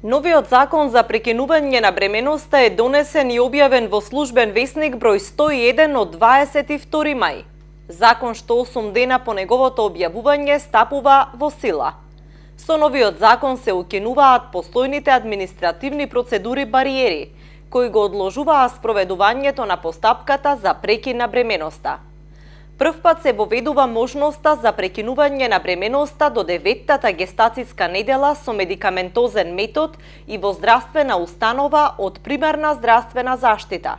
Новиот закон за прекинување на бременоста е донесен и објавен во службен весник број 101 од 22 мај. Закон што 8 дена по неговото објавување стапува во сила. Со новиот закон се укинуваат постојните административни процедури бариери, кои го одложуваа спроведувањето на постапката за прекин на бременоста. Првпат се воведува можноста за прекинување на бременоста до 9-тата гестацијска недела со медикаментозен метод и во здравствена установа од примарна здравствена заштита.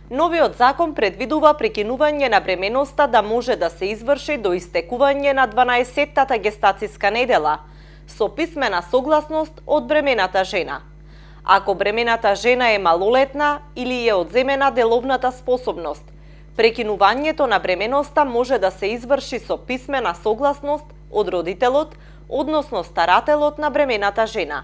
Новиот закон предвидува прекинување на бременоста да може да се изврши до истекување на 12-тата гестацијска недела, со писмена согласност од бремената жена. Ако бремената жена е малолетна или е одземена деловната способност, прекинувањето на бременоста може да се изврши со писмена согласност од родителот, односно старателот на бремената жена.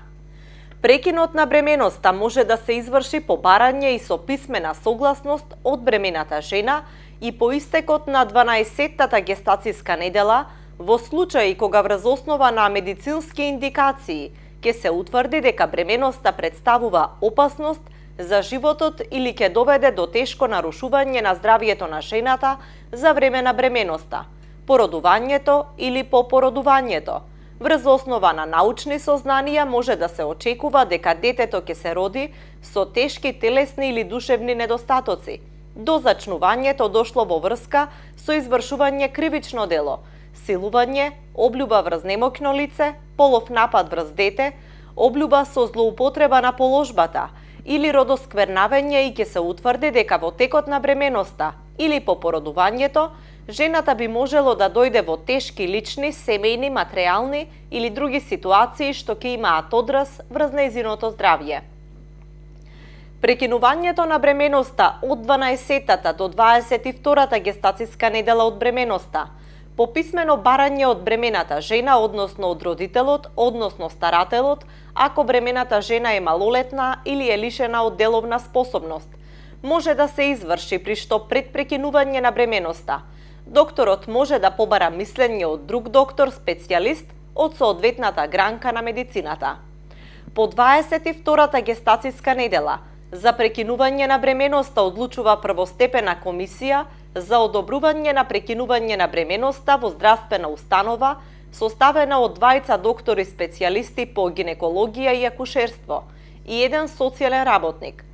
Прекинот на бременоста може да се изврши по барање и со писмена согласност од бремената жена и по истекот на 12-тата гестацијска недела, во случаи кога врз основа на медицински индикации ќе се утврди дека бременоста представува опасност за животот или ќе доведе до тешко нарушување на здравието на жената за време на бременоста, породувањето или по породувањето. Врз основа на научни сознанија може да се очекува дека детето ќе се роди со тешки телесни или душевни недостатоци. До зачнувањето дошло во врска со извршување кривично дело, силување, облюба врз немоќно лице, полов напад врз дете, облюба со злоупотреба на положбата или родосквернавање и ќе се утврди дека во текот на бременоста или по породувањето, жената би можело да дојде во тешки лични, семејни, материјални или други ситуации што ќе имаат одраз врз нејзиното здравје. Прекинувањето на бременоста од 12-тата до 22-та гестацијска недела од бременоста, по писмено барање од бремената жена, односно од родителот, односно старателот, ако бремената жена е малолетна или е лишена од деловна способност, може да се изврши при што пред прекинување на бременоста. Докторот може да побара мислење од друг доктор специјалист од соодветната гранка на медицината. По 22-та гестацијска недела, за прекинување на бременоста одлучува првостепена комисија за одобрување на прекинување на бременоста во здравствена установа, составена од двајца доктори специјалисти по гинекологија и акушерство и еден социјален работник.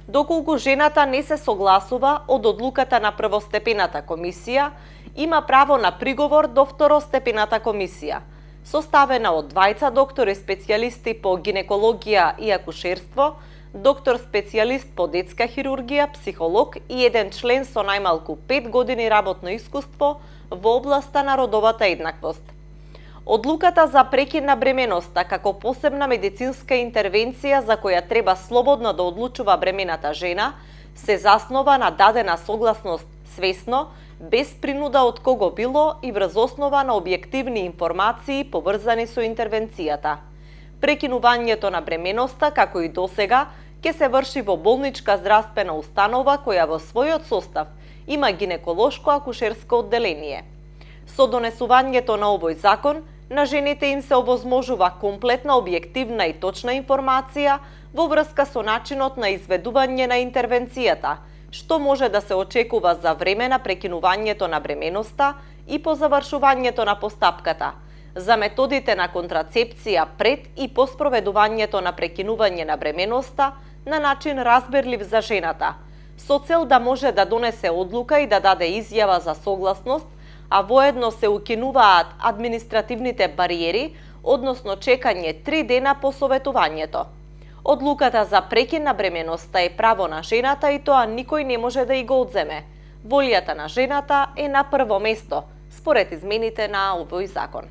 Доколку жената не се согласува од одлуката на првостепената комисија, има право на приговор до второстепената комисија, составена од двајца доктори специјалисти по гинекологија и акушерство, доктор специјалист по детска хирургија, психолог и еден член со најмалку 5 години работно искуство во областа на родовата еднаквост. Одлуката за прекин на бременоста како посебна медицинска интервенција за која треба слободно да одлучува бремената жена, се заснова на дадена согласност свесно, без принуда од кого било и врз основа на објективни информации поврзани со интервенцијата. Прекинувањето на бременоста, како и досега, ќе се врши во болничка здравствена установа која во својот состав има гинеколошко-акушерско одделение. Со донесувањето на овој закон, на жените им се овозможува комплетна, објективна и точна информација во врска со начинот на изведување на интервенцијата, што може да се очекува за време на прекинувањето на бременоста и по завршувањето на постапката, за методите на контрацепција пред и по спроведувањето на прекинување на бременоста на начин разберлив за жената, со цел да може да донесе одлука и да даде изјава за согласност, а воедно се укинуваат административните бариери, односно чекање 3 дена по советувањето. Одлуката за прекин на бременоста е право на жената и тоа никој не може да и го одземе. Волјата на жената е на прво место, според измените на овој закон.